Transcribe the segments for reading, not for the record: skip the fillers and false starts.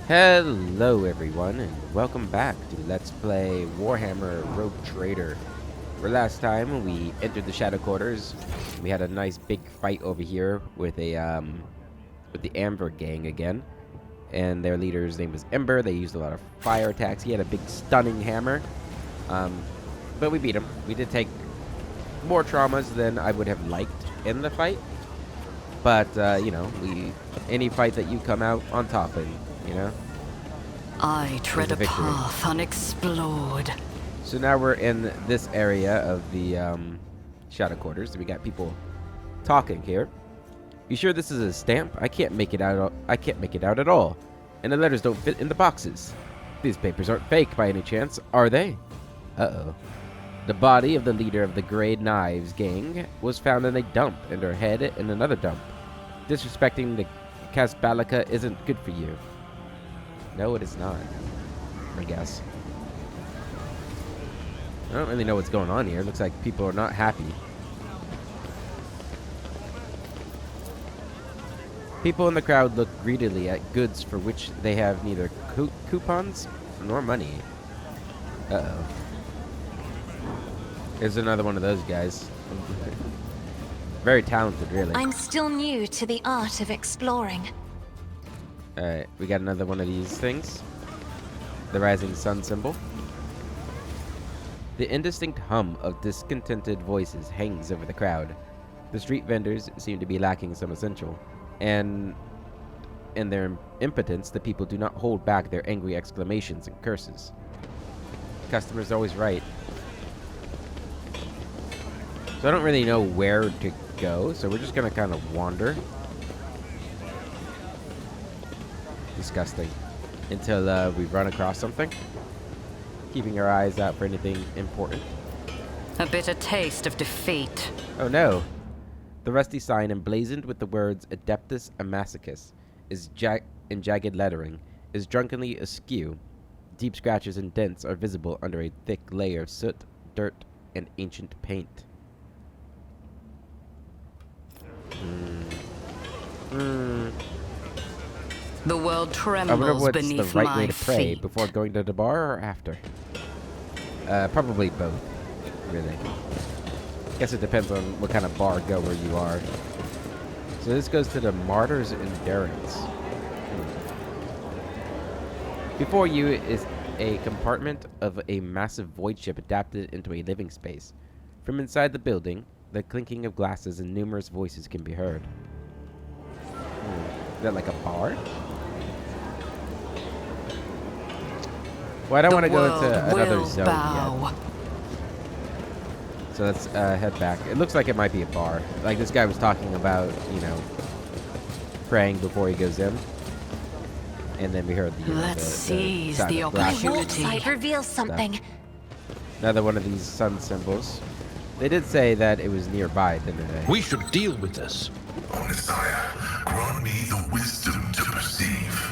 Hello everyone and welcome back to Let's Play Warhammer Rogue Trader. For last time we entered the Shadow Quarters. We had a nice big fight over here with the Amber gang again. And their leader's name was Ember. They used a lot of fire attacks. He had a big stunning hammer. But we beat him. We did take more traumas than I would have liked in the fight. But you know, any fight that you come out on top in, you know? I tread a path unexplored. So now we're in this area of the Shadow Quarters. We got people talking here. You sure this is a stamp? I can't make it out. I can't make it out at all. And the letters don't fit in the boxes. These papers aren't fake by any chance, are they? Uh-oh. The body of the leader of the Grey Knives gang was found in a dump, and her head in another dump. Disrespecting the Casbalica isn't good for you. No, it is not, I guess. I don't really know what's going on here. Looks like people are not happy. People in the crowd look greedily at goods for which they have neither coupons nor money. Uh-oh. Here's another one of those guys. Very talented, really. I'm still new to the art of exploring. Alright, we got another one of these things. The rising sun symbol. The indistinct hum of discontented voices hangs over the crowd. The street vendors seem to be lacking some essential. And in their impotence, the people do not hold back their angry exclamations and curses. The customer's always right. So I don't really know where to go, so we're just gonna kind of wander. Disgusting. Until we run across something. Keeping our eyes out for anything important. A bitter taste of defeat. Oh no. The rusty sign emblazoned with the words Adeptus Amacicus is in jagged lettering is drunkenly askew. Deep scratches and dents are visible under a thick layer of soot, dirt, and ancient paint. The world I wonder trembles what's beneath the right my way to pray, feet. before going to the bar or after? Probably both, really. Guess it depends on what kind of bar goer you are. So this goes to the Martyr's Endurance. Before you is a compartment of a massive void ship adapted into a living space. From inside the building, the clinking of glasses and numerous voices can be heard. Is that like a bar? Well, I don't want to go into another zone yet. So let's head back. It looks like it might be a bar. Like this guy was talking about, you know, praying before he goes in. And then we heard the Let's seize the The opportunity. vault site reveals something. Another one of these sun symbols. They did say that it was nearby, didn't they? We should deal with this. O Messiah, grant me the wisdom to perceive.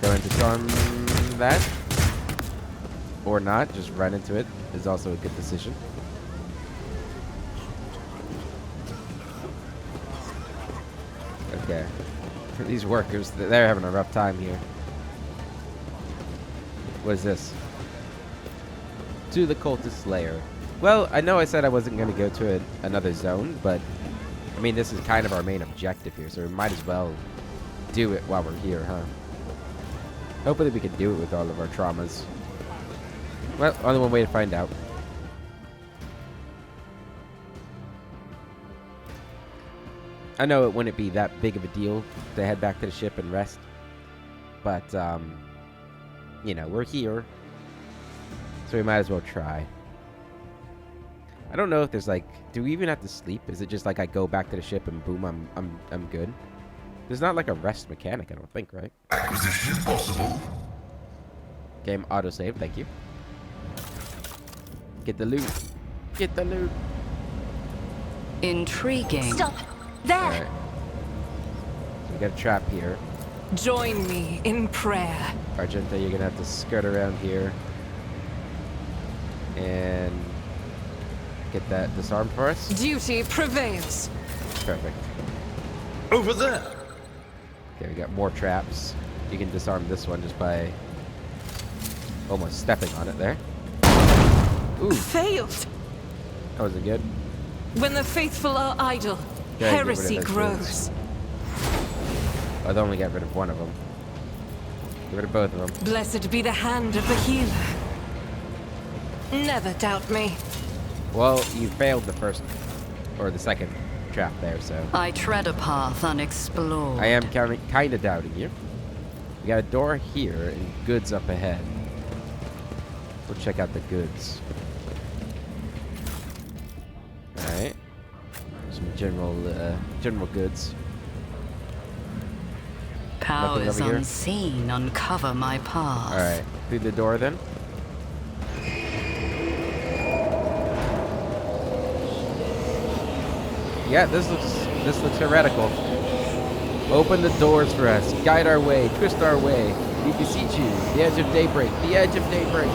Going to charm that. Or not, just run into it is also a good decision. Okay. For these workers, they're having a rough time here. What is this? To the Cultist lair. Well, I know I said I wasn't going to go to another zone, but I mean, this is kind of our main objective here, so we might as well do it while we're here, huh? Hopefully we can do it with all of our traumas. Well, only one way to find out. I know it wouldn't be that big of a deal to head back to the ship and rest. But, you know, we're here. So we might as well try. I don't know if there's like, do we even have to sleep? Is it just like I go back to the ship and boom, I'm good? There's not like a rest mechanic, I don't think, right? Acquisition is possible. Game autosave, thank you. Get the loot. Get the loot. Intriguing. Stop! There! Alright. So we got a trap here. Join me in prayer. Argenta, you're gonna have to skirt around here. And get that disarmed for us. Duty prevails. Perfect. Over there. Okay, we got more traps. you can disarm this one just by almost stepping on it there. Ooh, Failed. that wasn't good. When the faithful are idle, Yeah, get rid of heresy those grows. I'd only get rid of one of them. Get rid of both of them. Blessed be the hand of the healer. Never doubt me. Well, you failed the first, or the second trap there, so. I tread a path unexplored. I am kind of doubting you. We got a door here and goods up ahead. We'll check out the goods. Alright. Some general goods. Powers over here? unseen uncover my path. Alright, through the door then. Yeah, this looks heretical. Open the doors for us. Guide our way. Twist our way. We beseech you. The edge of daybreak. The edge of daybreak.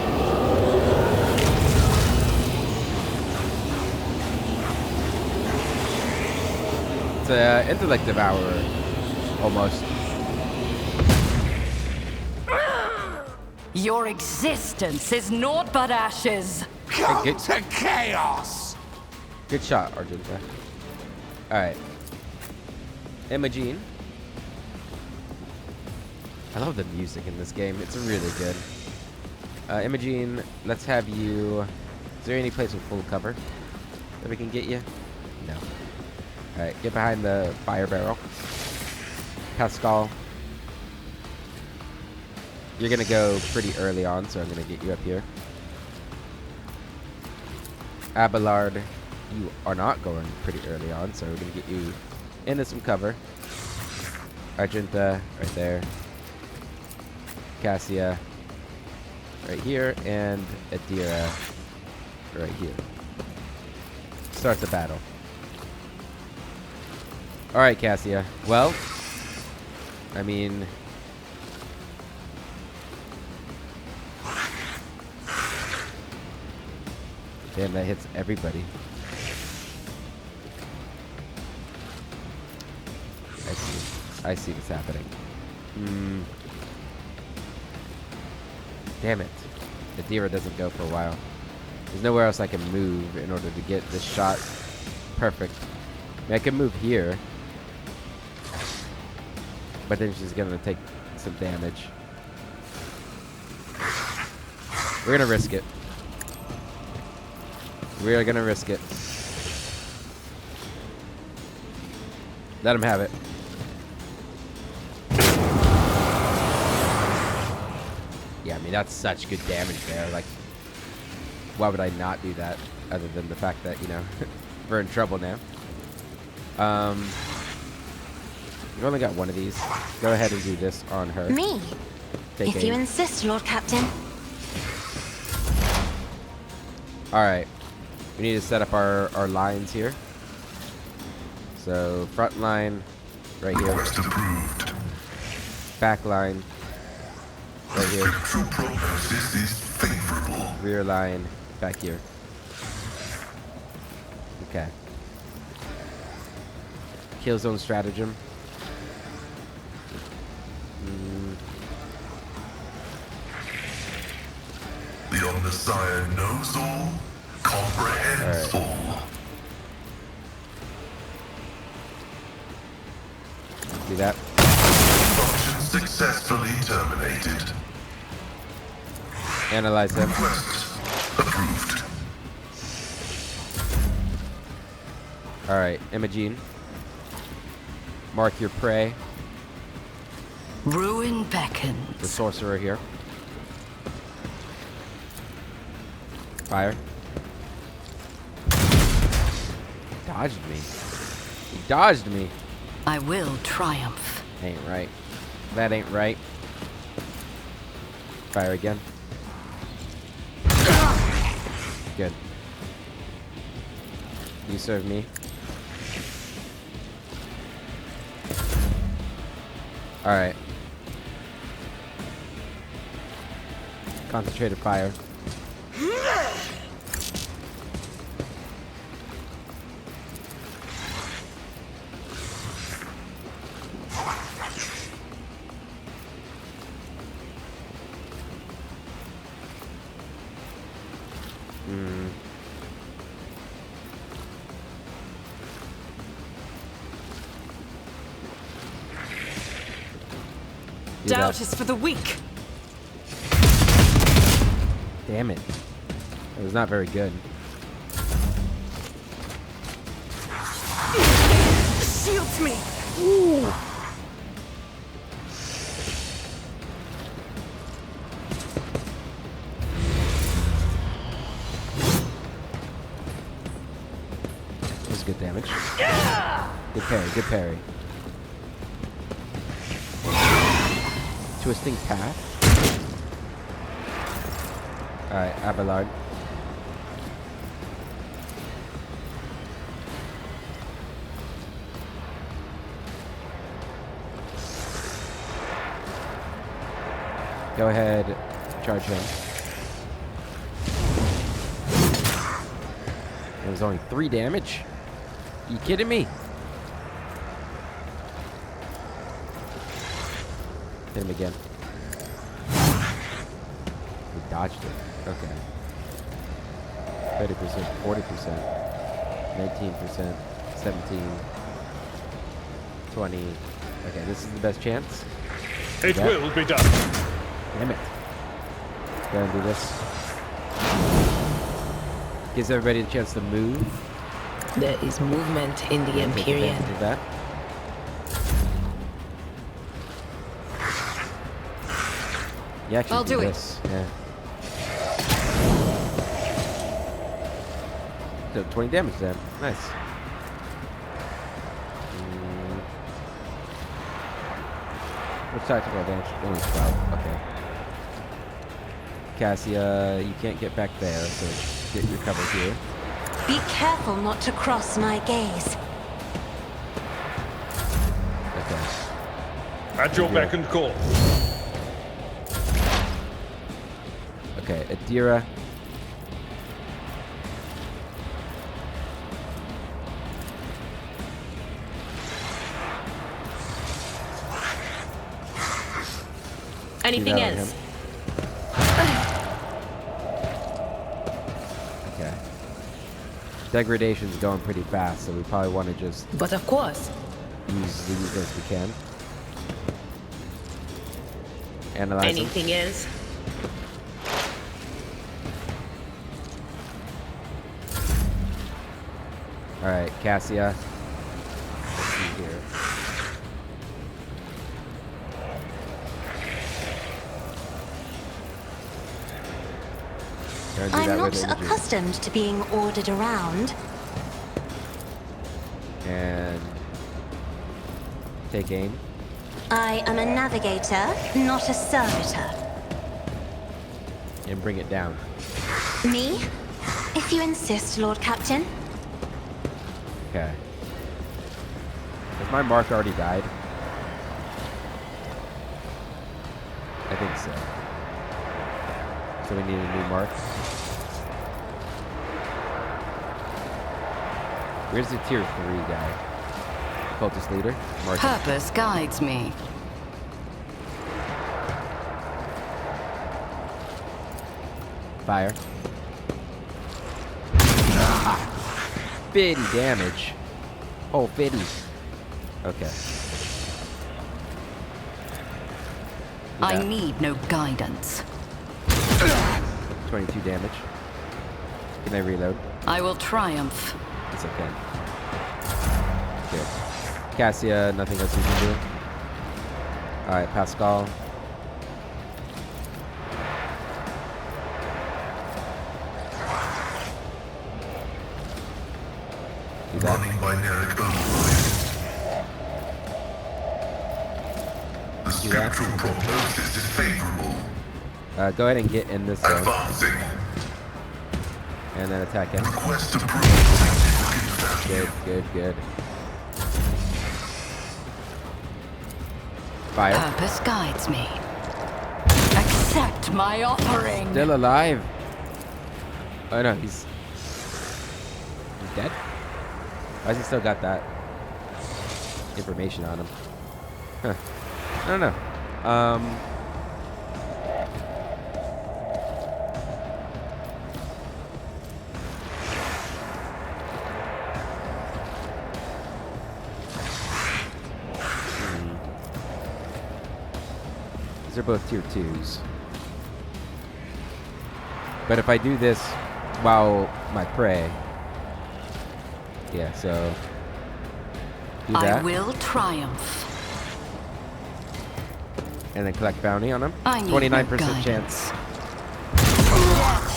It's an intellect devourer. Almost. Your existence is naught but ashes. Come good- to chaos! Good shot, Argenta. Alright. Imogene. I love the music in this game. It's really good. Imogene, let's have you... Is there any place with full cover that we can get you? No. Alright, get behind the fire barrel. Pascal. You're gonna go pretty early on, so I'm gonna get you up here. Abelard, you are not going pretty early on, so we're gonna get you into some cover. Argenta, right there. Cassia, right here, and Adira, right here. Start the battle. Alright, Cassia. Well, I mean... Damn, that hits everybody. I see what's happening. Damn it. Adira doesn't go for a while. There's nowhere else I can move in order to get this shot perfect. I mean, I can move here. But then she's gonna take some damage. We're gonna risk it. We are gonna risk it. Let him have it. Yeah, I mean, that's such good damage there. Like, why would I not do that? Other than the fact that, you know, we're in trouble now. We've only got one of these. Go ahead and do this on her. Me? Take If you aim. insist, Lord Captain. Alright. We need to set up our lines here. So, front line, right here. Request approved. Back line, right here. Spectral prognosis is favorable. Rear line, back here. Okay. Kill zone stratagem. The Omnissiah knows all, comprehends all. Do that. Function successfully terminated. Analyze him. Request approved. Alright, Imogene. Mark your prey. Ruin The beckons. sorcerer here. Fire. Dodged me. He dodged me. I will triumph. Ain't right. That ain't right. Fire again. Good. You serve me. Alright. Concentrated fire. Do Doubt that. is for the weak. Damn it. It was not very good. Shields me. That was good damage. Good parry, good parry. Twisting path. Alright, Abelard. Go ahead, charge him. It was only 3 damage? You kidding me? Hit him again. We dodged it. Okay. 30%, 40%, 19%, 17, 20. Okay, this is the best chance. It Yeah. will be done. Damn it. Go and do this. Gives everybody a chance to move. There is movement in the Take Empyrean. advantage of that. Yeah, actually I'll do it. this. Yeah. So 20 damage then. Nice. What's tactical advantage? Only 12. Okay. Cassia, you can't get back there, so get your cover here. Be careful not to cross my gaze. Okay. At your beck and call. Okay, Adira. Anything Shoot out at else? him. Okay. Degradation's going pretty fast, so we probably want to just But of course. use these as we can. Analyze them. Anything else? Alright, Cassia. Let's see here. Gonna do I'm that not with imaging. accustomed to being ordered around. And take aim. I am a navigator, not a servitor. And bring it down. Me? If you insist, Lord Captain. Okay. Has my mark already died? I think so. So we need a new mark. Where's the tier 3 guy? Cultist leader? Mark him. Purpose guides me. Fire. Ah, 50 damage. Oh, 50. Okay. Do I that. need no guidance. 22 damage. Can I reload? I will triumph. It's okay. Good. Cassia, nothing else you can do. Alright, Pascal. Do that. Running binaric override. The Do that. spectral prognosis is favorable. Go ahead and get in this zone. Advancing. And then attack him. Request approved. Significant value. Good, good, good. Fire. Purpose guides me. Accept my offering. Still alive. Oh no, he's dead? Why has he still got that information on him? Huh. I don't know. they're both tier 2s. But if I do this while my prey... Yeah, so... Do that. I will triumph. And then collect bounty on him. I need 29% no chance.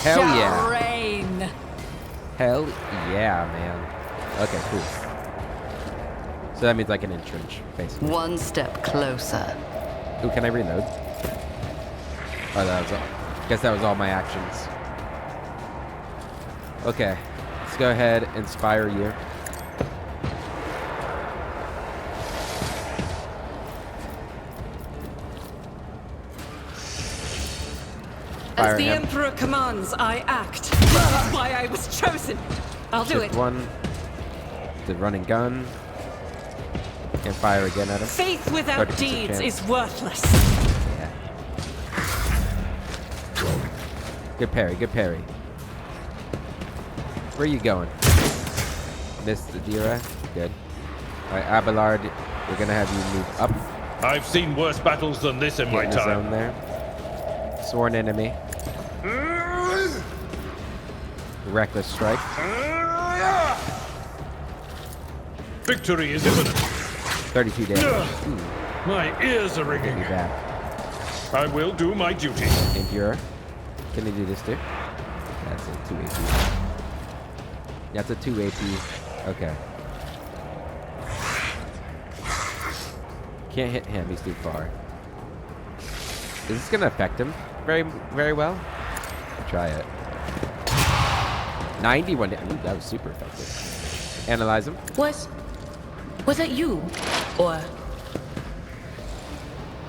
Hell Shall yeah. reign. Hell yeah, man. Okay, cool. So that means I can entrench, basically. One step closer. Ooh, can I reload? Oh, that was all. Guess that was all my actions. Okay, let's go ahead, inspire you. As the him. Emperor commands, I act. That's why I was chosen. I'll do Shift it. 1. The running gun. And fire again at him. Faith without 30% deeds chance. is worthless. Yeah. Good parry, good parry. Where are you going? Missed the Dira. Good. Alright, Abelard, we're gonna have you move up. I've seen worse battles than this in my Get in the zone time. there. Sworn enemy. Reckless strike. Victory is imminent. 32 damage. My ears are Get me ringing. back. I will do my duty. Endure. Can he do this too? That's a 2 AP. That's a 2 AP. Okay. Can't hit him. He's too far. Is this gonna affect him very, very well? I'll try it. 91. Ooh, that was super effective. Analyze him. Was that you? Or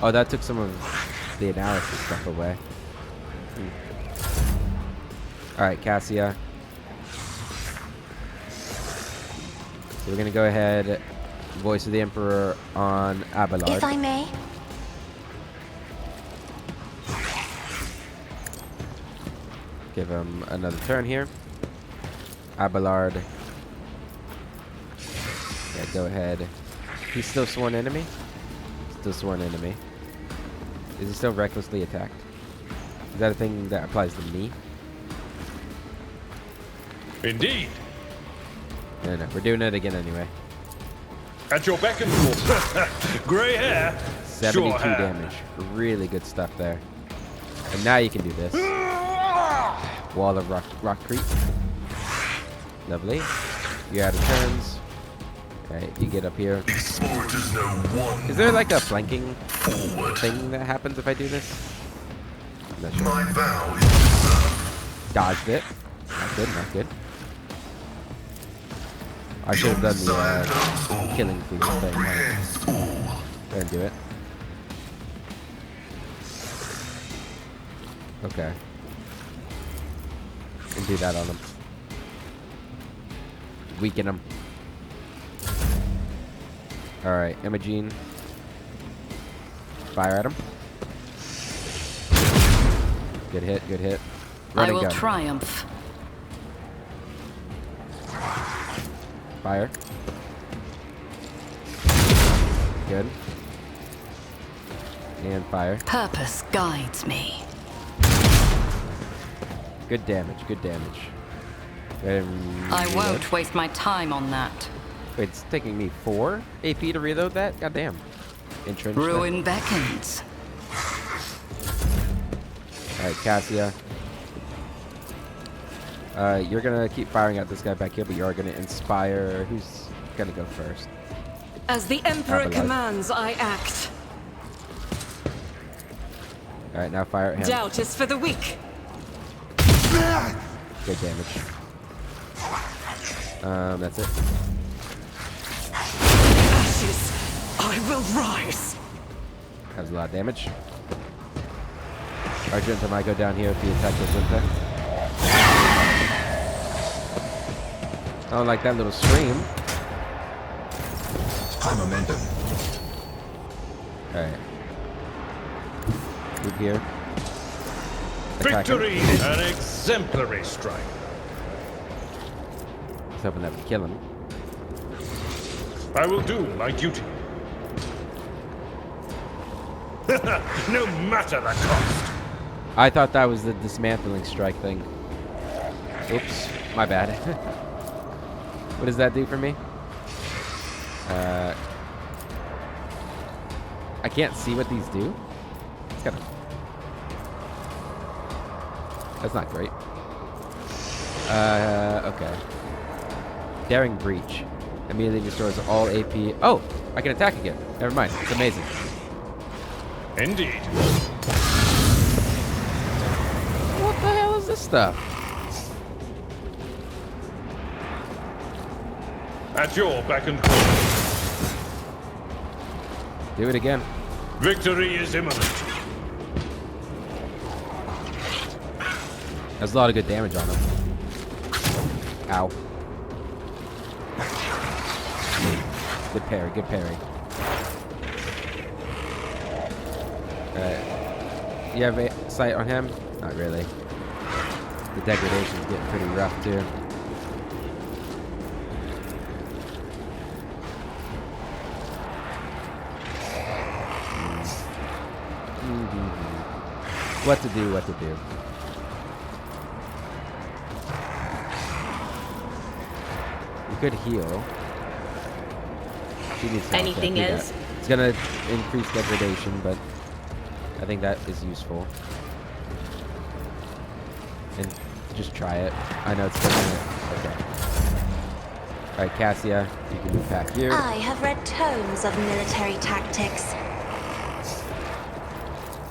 Oh, that took some of the analysis stuff away. All right, Cassia. So we're gonna go ahead. Voice of the Emperor on Abelard. If I may. Give him another turn here. Abelard. Yeah, go ahead. He's still sworn enemy? Still sworn enemy. Is he still recklessly attacked? Is that a thing that applies to me? Indeed. No, no, we're doing it again anyway. At your beck and call. Grey hair. 72 sure hair. damage. Really good stuff there. And now you can do this. Wall of rock creep. Lovely. You're out of turns. Alright, you get up here. Sport is no one Is there like a flanking forward. thing that happens if I do this? I'm not sure. My vow is to serve. Dodged it. Not good, not good. I should have done the Silence all killing thing thing. comprehends all. Go and do it. Okay. And do that on him. Weaken him. Alright, Imogene. Fire at him. Good hit, good hit. I Running will gun. triumph. Fire. Good. And fire. Purpose guides me. Good damage, good damage. I Reload. won't waste my time on that. Wait, it's taking me 4 AP to reload that? Goddamn. Entrench. Ruin beckons. Alright, Cassia. You're gonna keep firing at this guy back here, but you are gonna inspire. Who's gonna go first? As the Emperor Abelard. commands, I act. Alright, now fire at him. Doubt is for the weak. Good damage. That's it. Ashes, I will rise. That was a lot of damage. Argenta might go down here if he attacks Argenta. I don't like that little scream. High momentum. Alright. Move here. Attack him. Victory. An exemplary strike. I was hoping that would kill him. I will do my duty. No matter the cost. I thought that was the dismantling strike thing. Oops, my bad. What does that do for me? I can't see what these do. It's kind of... That's not great. Okay. Daring Breach. Immediately restores all AP. Oh, I can attack again. Never mind. It's amazing. Indeed. What the hell is this stuff? At your beck and call. Do it again. Victory is imminent. That's a lot of good damage on him. Ow. Good parry, good parry. You have a sight on him? Not really. The degradation's getting pretty rough too. What to do, what to do. You could heal. She needs to Anything else? It's gonna increase degradation, but I think that is useful. And just try it. I know it's gonna... Okay. Alright, Cassia, you can move back here. I have read tomes of military tactics.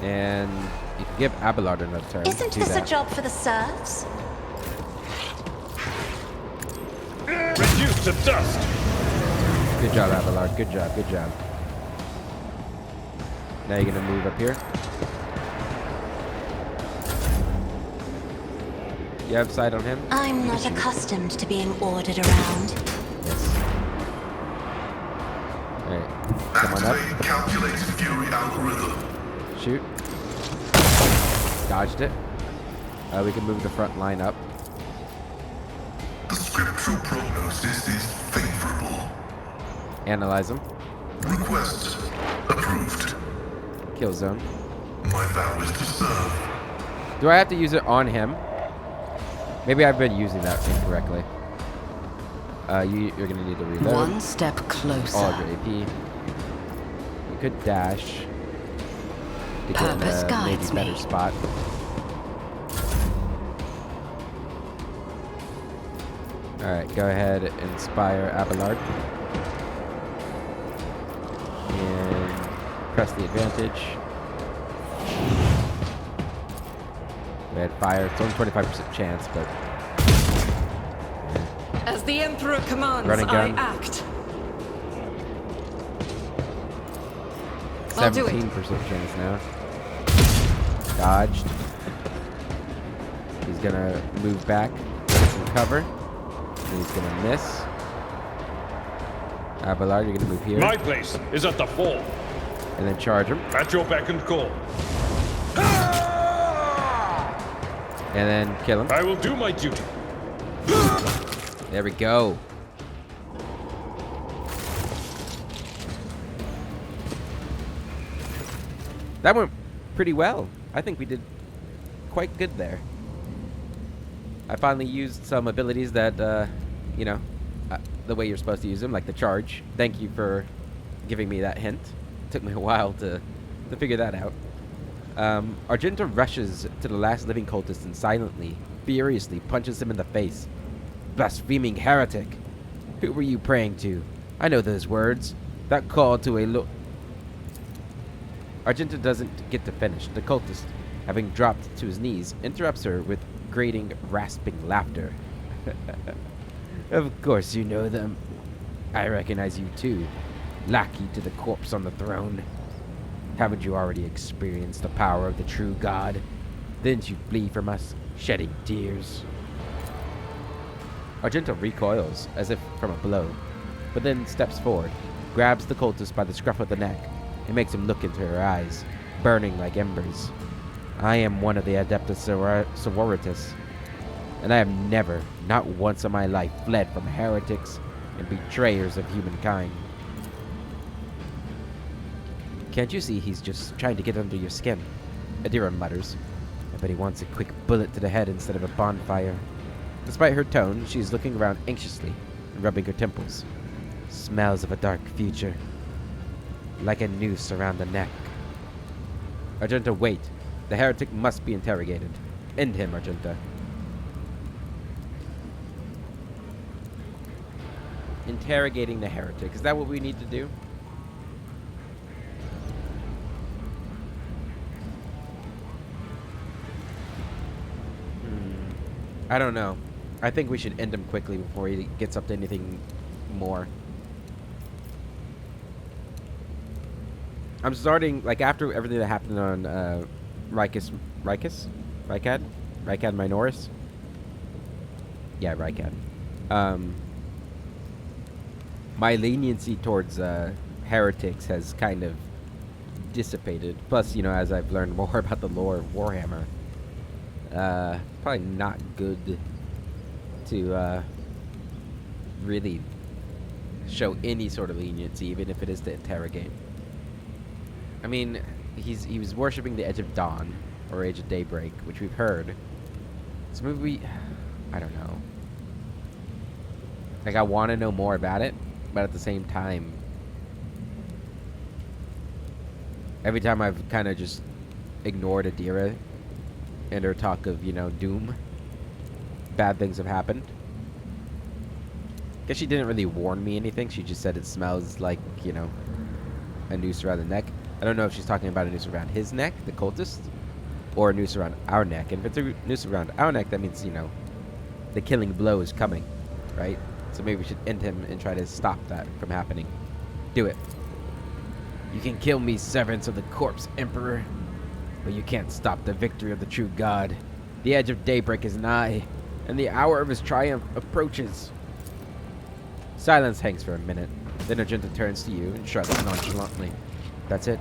And you can give Abelard another turn. Isn't Do this that. a job for the serfs? Reduced to dust. Good job, Abelard. Good job, good job. Now you're gonna move up here. You have sight on him? I'm not accustomed to being ordered around. Yes. Alright. Come on up. Activate calculated fury algorithm. Shoot. Dodged it. We can move the front line up. The scriptural prognosis is favorable. Analyze them. Request approved. Kill zone. My vow is to serve. Do I have to use it on him? Maybe I've been using that incorrectly. You're gonna need to reload. One step closer. All of your AP. You could dash. To get in Purpose a guides maybe better me. spot. Alright, go ahead and inspire Abelard. And press the advantage. We had fire. It's only 25% chance, but... As the Emperor commands, Running I gun. act. I'll do it. 17% chance now. Dodged. He's gonna move back. Get some cover. And he's gonna miss. Abelard, you're gonna move here. My place is at the fore. And then charge him. At your beck and call. And then kill him. I will do my duty. There we go. That went pretty well. I think we did quite good there. I finally used some abilities that, you know, the way you're supposed to use them, like the charge. Thank you for giving me that hint. It took me a while to figure that out. Argenta rushes to the last living cultist and silently, furiously punches him in the face. Blaspheming heretic! Who were you praying to? I know those words. That call to a Argenta doesn't get to finish. The cultist, having dropped to his knees, interrupts her with grating, rasping laughter. Of course you know them. I recognize you too. Lackey to the corpse on the throne. Haven't you already experienced the power of the true God? Didn't you flee from us, shedding tears? Argenta recoils, as if from a blow, but then steps forward, grabs the cultist by the scruff of the neck, and makes him look into her eyes, burning like embers. I am one of the Adeptus Sororitas, and I have never, not once in my life, fled from heretics and betrayers of humankind. Can't you see he's just trying to get under your skin? Adira mutters. I bet he wants a quick bullet to the head instead of a bonfire. Despite her tone, she is looking around anxiously and rubbing her temples. Smells of a dark future. Like a noose around the neck. Argenta, wait. The heretic must be interrogated. End him, Argenta. Interrogating the heretic. Is that what we need to do? I don't know. I think we should end him quickly before he gets up to anything more. I'm starting, like, after everything that happened on Rykad Minoris? Yeah, Rykad. My leniency towards heretics has kind of dissipated. Plus, you know, as I've learned more about the lore of Warhammer, probably not good to really show any sort of leniency, even if it is to interrogate. I mean, he was worshipping the Edge of Dawn, or Age of Daybreak, which we've heard. So maybe I don't know. Like, I want to know more about it, but at the same time, every time I've kind of just ignored Adira and her talk of, you know, doom, bad things have happened. Guess she didn't really warn me anything. She just said it smells like, you know, a noose around the neck. I don't know if she's talking about a noose around his neck, the cultist, or a noose around our neck. And if it's a noose around our neck, that means, you know, the killing blow is coming, right? So maybe we should end him and try to stop that from happening. Do it. You can kill me, servants of the corpse, Emperor, but you can't stop the victory of the true God. The edge of daybreak is nigh, and the hour of his triumph approaches. Silence hangs for a minute. Then Argenta turns to you and shrugs nonchalantly. That's it.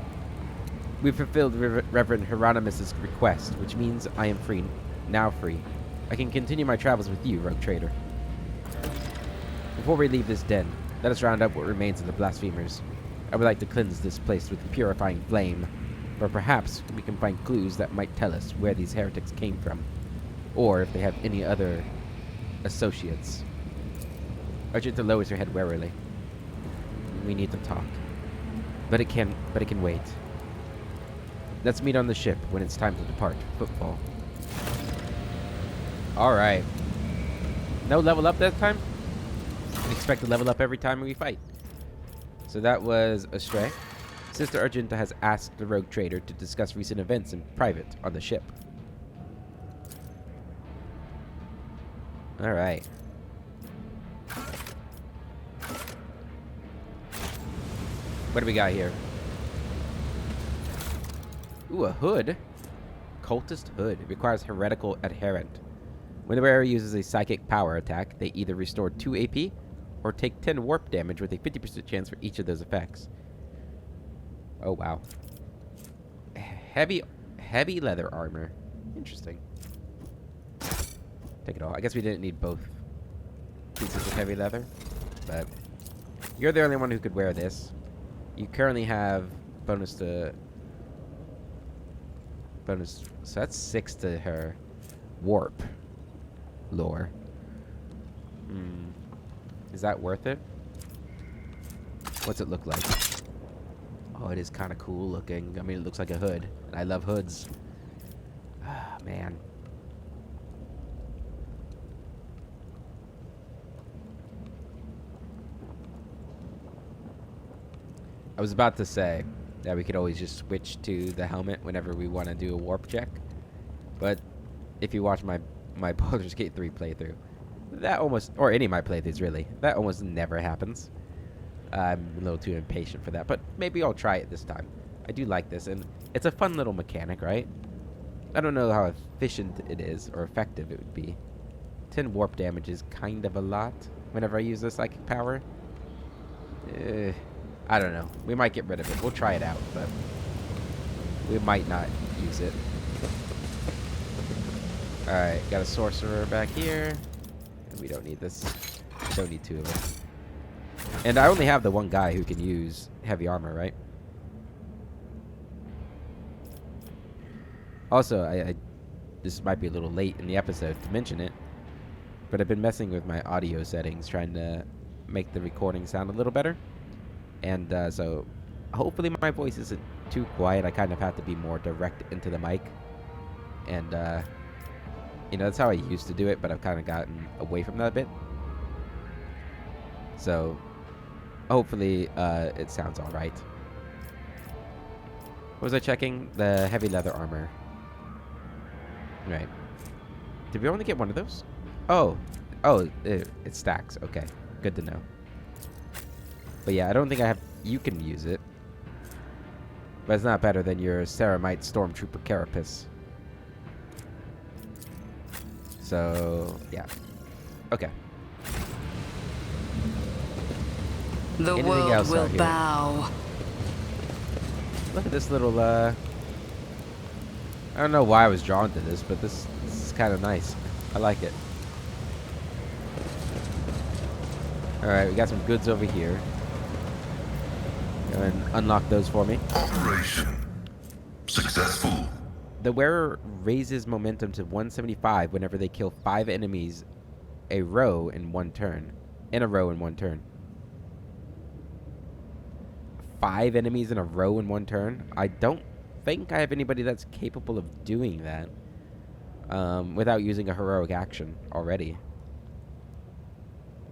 We've fulfilled Reverend Hieronymus' request, which means I am free. Now free. I can continue my travels with you, rogue trader. Before we leave this den, let us round up what remains of the blasphemers. I would like to cleanse this place with purifying flame, or perhaps we can find clues that might tell us where these heretics came from, or if they have any other associates. Argenta lowers her head warily. We need to talk. But it can wait. Let's meet on the ship when it's time to depart. Footfall. Alright. No level up that time? Expect to level up every time we fight. So that was Astray. Sister Argenta has asked the rogue trader to discuss recent events in private on the ship. Alright. What do we got here? Ooh, a hood. Cultist hood. It requires heretical adherent. When the wearer uses a psychic power attack, they either restore 2 AP or take 10 warp damage with a 50% chance for each of those effects. Oh, wow. Heavy leather armor. Interesting. Take it all. I guess we didn't need both pieces of heavy leather, but you're the only one who could wear this. You currently have bonus, so that's 6 to her warp lore. Is that worth it? What's it look like? Oh, it is kind of cool looking. I mean, it looks like a hood, and I love hoods. Ah, man. I was about to say that we could always just switch to the helmet whenever we want to do a warp check, but if you watch my Baldur's Gate 3 playthrough, that almost, or any of my playthroughs really, that almost never happens. I'm a little too impatient for that, but maybe I'll try it this time. I do like this, and it's a fun little mechanic, right? I don't know how efficient it is, or effective it would be. 10 warp damage is kind of a lot whenever I use the psychic power. I don't know. We might get rid of it. We'll try it out, but we might not use it. Alright, got a sorcerer back here. We don't need this. Don't need 2 of them. And I only have the one guy who can use heavy armor, right? Also, I this might be a little late in the episode to mention it, but I've been messing with my audio settings, trying to make the recording sound a little better. And so hopefully my voice isn't too quiet. I kind of have to be more direct into the mic. And, you know, that's how I used to do it, but I've kind of gotten away from that a bit. So hopefully it sounds all right. What was I checking? The heavy leather armor. Right. Did we only get one of those? Oh. Oh, it stacks. Okay. Good to know. But yeah, I don't think I have... You can use it. But it's not better than your Ceramite Stormtrooper Carapace. So, yeah. Okay. The Anything world else out will here? bow. Look at this little, I don't know why I was drawn to this, but this is kind of nice. I like it. Alright, we got some goods over here. Go ahead and unlock those for me. Operation successful. The wearer raises momentum to 175 whenever they kill 5 enemies a row in one turn. In a row in one turn. 5 enemies in a row in one turn? I don't think I have anybody that's capable of doing that without using a heroic action already.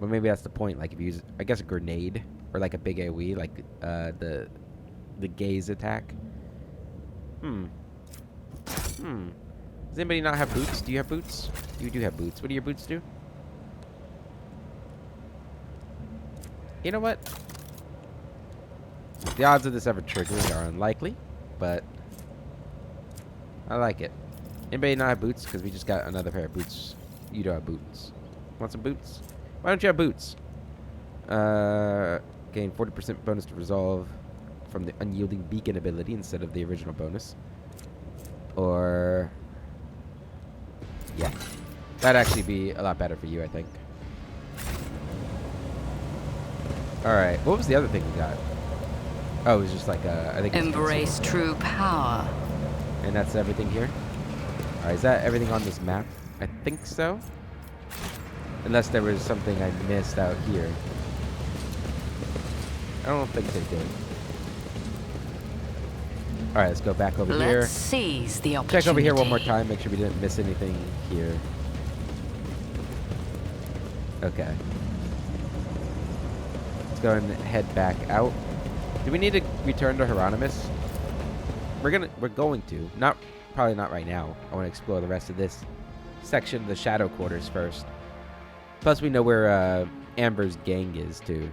But maybe that's the point. Like if you use, I guess, a grenade or like a big AoE, like the gaze attack. Does anybody not have boots? Do you have boots? You do have boots. What do your boots do? You know what? The odds of this ever triggering are unlikely, but I like it. Anybody not have boots? Because we just got another pair of boots. You don't have boots. Want some boots? Why don't you have boots? Gain 40% bonus to resolve from the unyielding beacon ability instead of the original bonus. Or... yeah. That'd actually be a lot better for you, I think. Alright, what was the other thing we got? Oh, it was just like I think it's Embrace true power. and that's everything here? Alright, is that everything on this map? I think so. Unless there was something I missed out here. I don't think they did. Alright, let's go back over here. Let's seize the opportunity. Check over here one more time, make sure we didn't miss anything here. Okay. Let's go and head back out. Do we need to return to Hieronymus? We're going to. Probably not right now. I want to explore the rest of this section of the Shadow Quarters first. Plus we know where Amber's gang is too.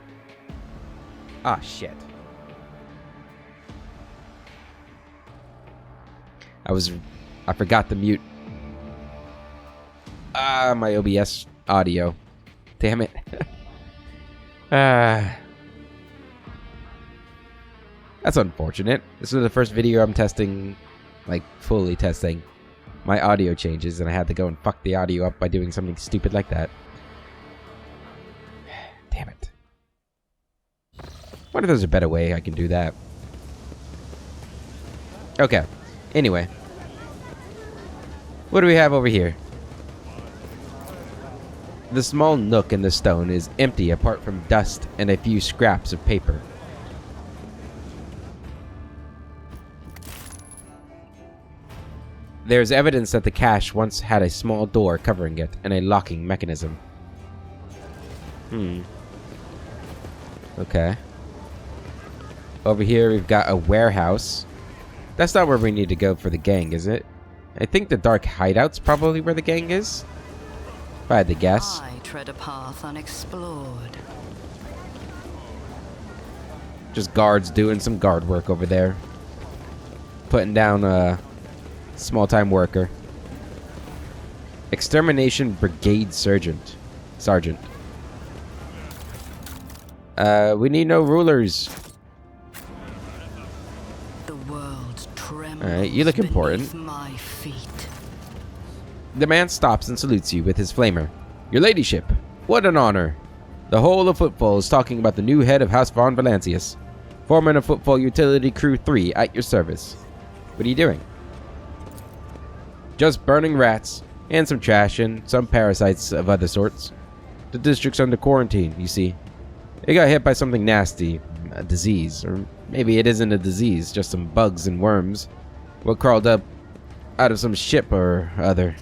Ah, shit. I forgot to mute my OBS audio. Damn it. That's unfortunate. This is the first video I'm testing, like fully testing my audio changes, and I had to go and fuck the audio up by doing something stupid like that. Damn it. What if there's a better way I can do that? Okay. Anyway. What do we have over here? The small nook in the stone is empty apart from dust and a few scraps of paper. There's evidence that the cache once had a small door covering it and a locking mechanism. Okay. Over here we've got a warehouse. That's not where we need to go for the gang, is it? I think the dark hideout's probably where the gang is. If I had to guess. I tread a path unexplored. Just guards doing some guard work over there. Putting down a small-time worker. Extermination Brigade Sergeant. We need no rulers. The world trembles. Alright, you look important. beneath my feet. The man stops and salutes you with his flamer. Your ladyship, what an honor. The whole of Footfall is talking about the new head of House Von Valancius. Foreman of Footfall Utility Crew 3 at your service. What are you doing? Just burning rats, and some trash, and some parasites of other sorts. The district's under quarantine, you see. It got hit by something nasty, a disease, or maybe it isn't a disease, just some bugs and worms. What crawled up out of some ship or other.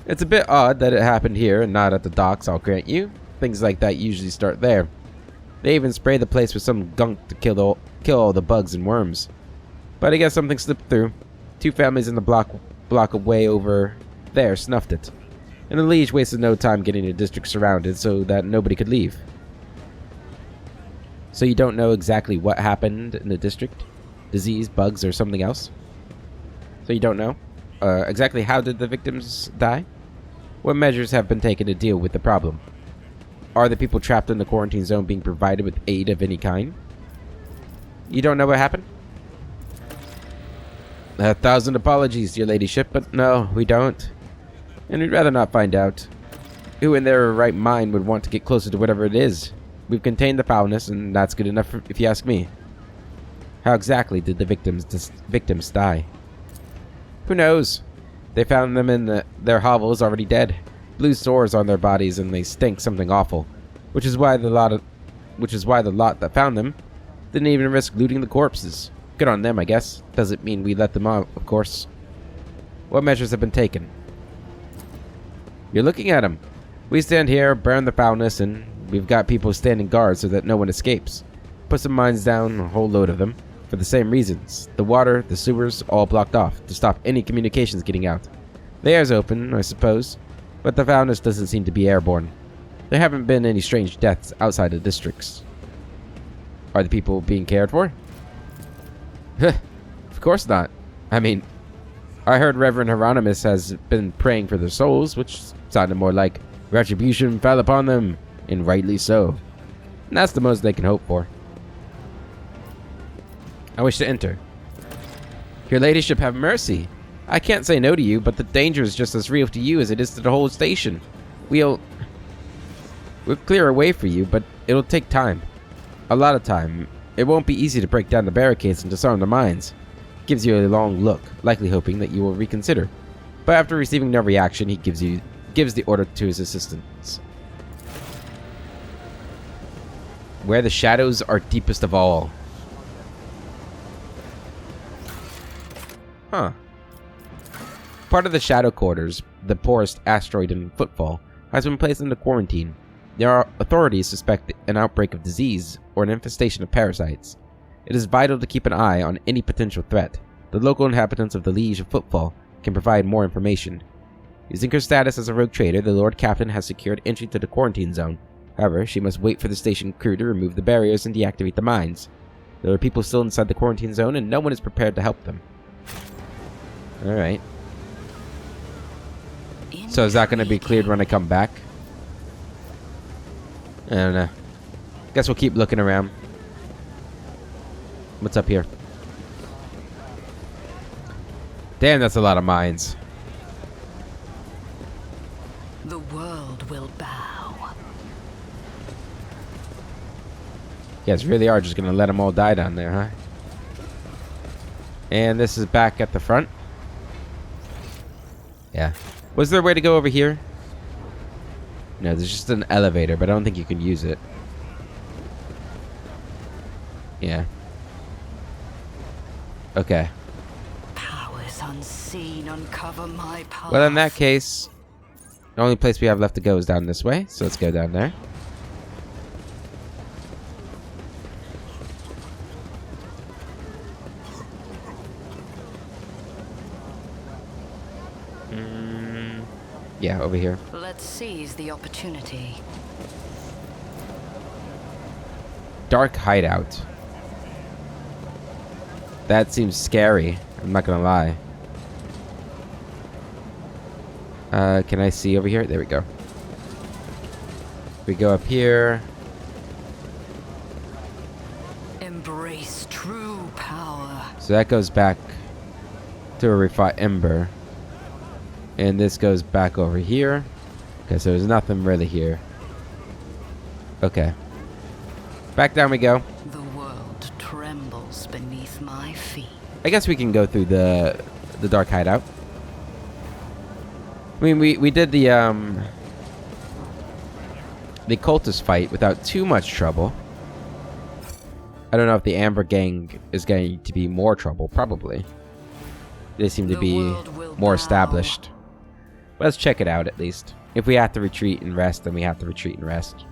It's a bit odd that it happened here and not at the docks, I'll grant you. Things like that usually start there. They even spray the place with some gunk to kill all the bugs and worms. But I guess something slipped through. 2 families in the block away over there snuffed it. And the liege wasted no time getting the district surrounded so that nobody could leave. So you don't know exactly what happened in the district? Disease, bugs, or something else? So you don't know? Exactly how did the victims die? What measures have been taken to deal with the problem? Are the people trapped in the quarantine zone being provided with aid of any kind? You don't know what happened? 1,000 apologies, your ladyship, but no, we don't. And we'd rather not find out. Who in their right mind would want to get closer to whatever it is? We've contained the foulness, and that's good enough if you ask me. How exactly did the victims die? Who knows? They found them in their hovels already dead. Blue sores on their bodies, and they stink something awful. Which is why the lot that found them didn't even risk looting the corpses. Good on them, I guess. Doesn't mean we let them out, of course. What measures have been taken? You're looking at them. We stand here, burn the foulness, and we've got people standing guard so that no one escapes. Put some mines down, a whole load of them, for the same reasons. The water, the sewers, all blocked off, to stop any communications getting out. The air's open, I suppose, but the foulness doesn't seem to be airborne. There haven't been any strange deaths outside the districts. Are the people being cared for? Of course not. I mean, I heard Reverend Hieronymus has been praying for their souls, which sounded more like retribution fell upon them, and rightly so. And that's the most they can hope for. I wish to enter. Your ladyship have mercy. I can't say no to you, but the danger is just as real to you as it is to the whole station. We'll clear a way for you, but it'll take time. A lot of time. It won't be easy to break down the barricades and disarm the mines. Gives you a long look, likely hoping that you will reconsider. But after receiving no reaction, he gives the order to his assistants. Where the shadows are deepest of all. Huh. Part of the Shadow Quarters, the poorest asteroid in footfall, has been placed into quarantine. Authorities suspect an outbreak of disease or an infestation of parasites. It is vital to keep an eye on any potential threat. The local inhabitants of the Liege of Footfall can provide more information. Using her status as a rogue trader, the Lord Captain has secured entry to the quarantine zone. However, she must wait for the station crew to remove the barriers and deactivate the mines. There are people still inside the quarantine zone, and no one is prepared to help them. Alright. So is that going to be cleared when I come back? I don't know. Guess we'll keep looking around. What's up here? Damn, that's a lot of mines. The world will bow. You guys really are just going to let them all die down there, huh? And this is back at the front. Yeah. Was there a way to go over here? No, there's just an elevator, but I don't think you can use it. Yeah. Okay. Powers unseen uncover my path. Well, in that case, the only place we have left to go is down this way, so let's go down there. Yeah, over here. Let's seize the opportunity. Dark hideout. That seems scary. I'm not gonna lie. Can I see over here? There we go. We go up here. Embrace true power. So that goes back to a refined ember. And this goes back over here. Okay, so there's nothing really here. Okay. Back down we go. The world trembles beneath my feet. I guess we can go through the the dark hideout. I mean, we did the cultist fight without too much trouble. I don't know if the Amber Gang is going to be more trouble. Probably. They seem to be more established. Let's check it out at least. If we have to retreat and rest, then we have to retreat and rest.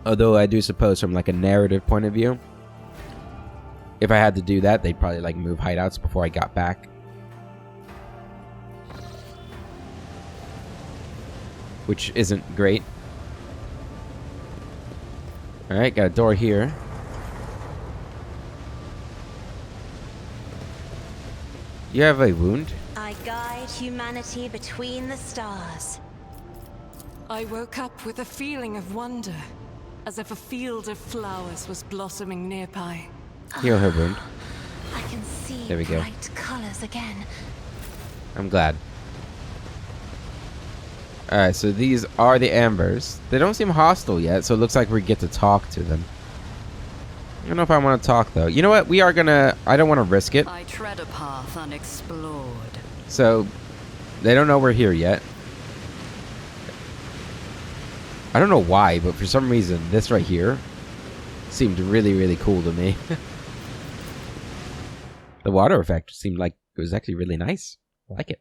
Although I do suppose from like a narrative point of view, if I had to do that, they'd probably like move hideouts before I got back. Which isn't great. Alright, got a door here. You have a wound? I guide humanity between the stars. I woke up with a feeling of wonder, as if a field of flowers was blossoming nearby. Heal her wound. I can see There we go. bright colors again. I'm glad. Alright, so these are the Ambers. They don't seem hostile yet, so it looks like we get to talk to them. I don't know if I want to talk, though. You know what? We are gonna... I don't want to risk it. I tread a path unexplored. So, they don't know we're here yet. I don't know why, but for some reason, this right here seemed really, really cool to me. The water effect seemed like it was actually really nice. I like it.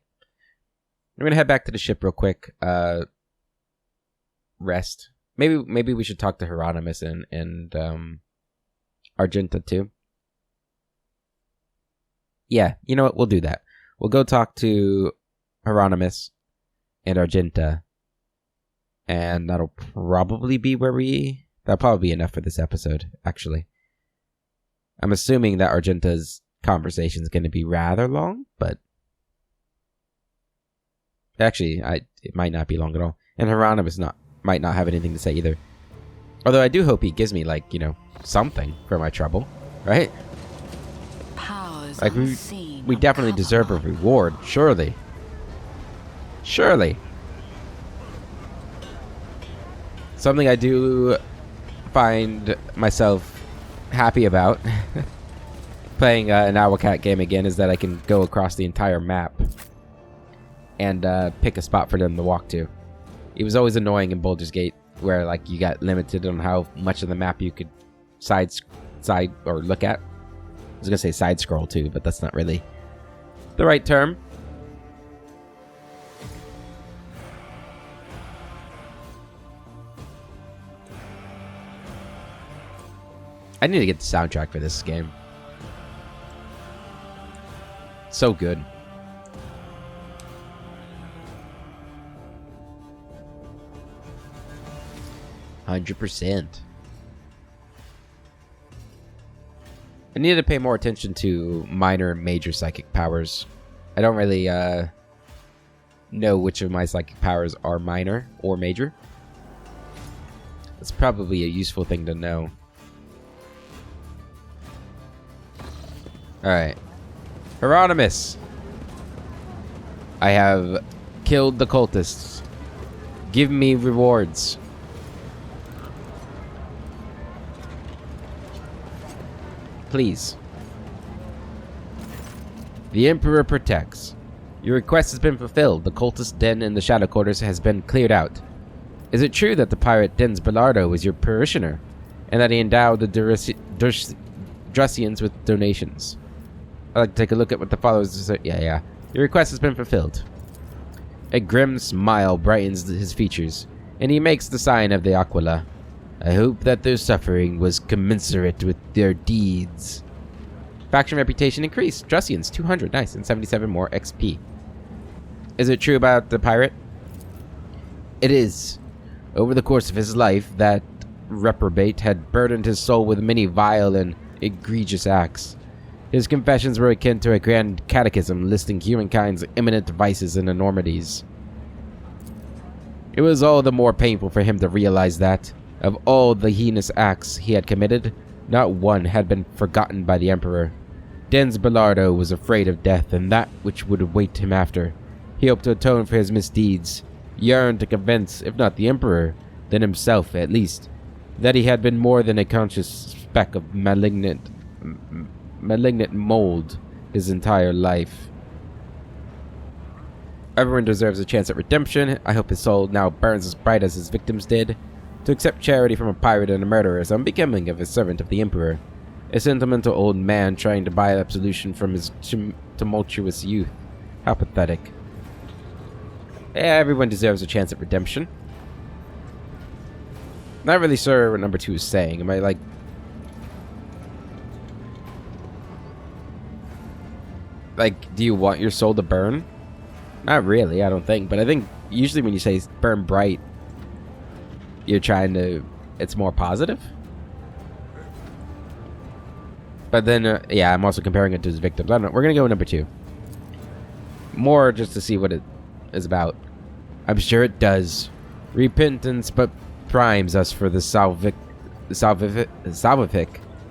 I'm gonna head back to the ship real quick. Rest. Maybe we should talk to Hieronymus and Argenta too. Yeah, you know what? We'll do that. We'll go talk to Hieronymus and Argenta. And that'll probably be that'll probably be enough for this episode, actually. I'm assuming that Argenta's conversation is going to be rather long, but actually, it might not be long at all. And Hieronymus might not have anything to say either. Although I do hope he gives me, like, you know, something for my trouble, right? Powers Like, unseen we definitely deserve a uncover. reward, surely. Surely. Something I do find myself happy about playing an Owlcat game again is that I can go across the entire map and pick a spot for them to walk to. It was always annoying in Baldur's Gate where like you got limited on how much of the map you could side or look at. I was gonna say side scroll too, but that's not really the right term. I need to get the soundtrack for this game. So good. %. I need to pay more attention to minor and major psychic powers. I don't really know which of my psychic powers are minor or major. It's probably a useful thing to know. Alright. Hieronymus! I have killed the cultists. Give me rewards. Please. The Emperor protects. Your request has been fulfilled. The cultist den in the Shadow Quarters has been cleared out. Is it true that the pirate Dens Bellardo was your parishioner, and that he endowed the Drusians with donations? I'd like to take a look at what the followers... Yeah. Your request has been fulfilled. A grim smile brightens his features, and he makes the sign of the Aquila. I hope that their suffering was commensurate with their deeds. Faction reputation increased. Drusians, 200. Nice. And 77 more XP. Is it true about the pirate? It is. Over the course of his life, that reprobate had burdened his soul with many vile and egregious acts. His confessions were akin to a grand catechism listing humankind's imminent vices and enormities. It was all the more painful for him to realize that, of all the heinous acts he had committed, not one had been forgotten by the Emperor. Dens Bellardo was afraid of death and that which would await him after. He hoped to atone for his misdeeds, yearned to convince, if not the Emperor, then himself at least, that he had been more than a conscious speck of malignant mold his entire life. Everyone deserves a chance at redemption. I hope his soul now burns as bright as his victims did. To accept charity from a pirate and a murderer is unbecoming of a servant of the Emperor. A sentimental old man trying to buy absolution from his tumultuous youth. How pathetic. Yeah, everyone deserves a chance at redemption. Not really sure what number 2 is saying. Am I like... do you want your soul to burn? Not really, I don't think. But I think usually when you say burn bright, you're trying to... it's more positive. But then, yeah, I'm also comparing it to his victims. I don't know. We're going to go with number 2. More just to see what it is about. I'm sure it does. Repentance but primes us for the salvific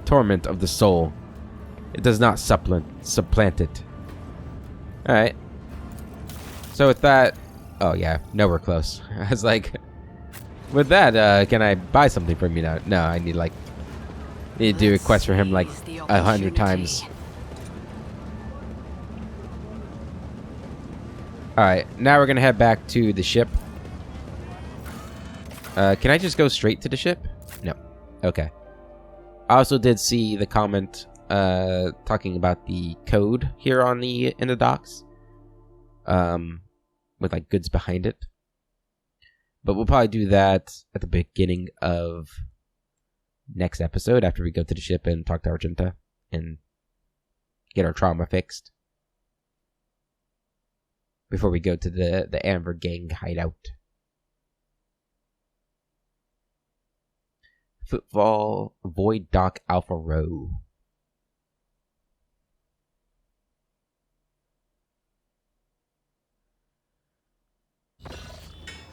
torment of the soul. It does not supplant it. Alright. So with that... oh yeah, nowhere close. I was like... with that, can I buy something from you now? No, I need like... need to do a quest for him like 100 times. Alright, now we're gonna head back to the ship. Can I just go straight to the ship? No. Okay. I also did see the comment talking about the code here on the in the docks. With like goods behind it. But we'll probably do that at the beginning of next episode after we go to the ship and talk to Argenta and get our trauma fixed. Before we go to the Amber Gang hideout. Footfall Void Dock Alpha Row.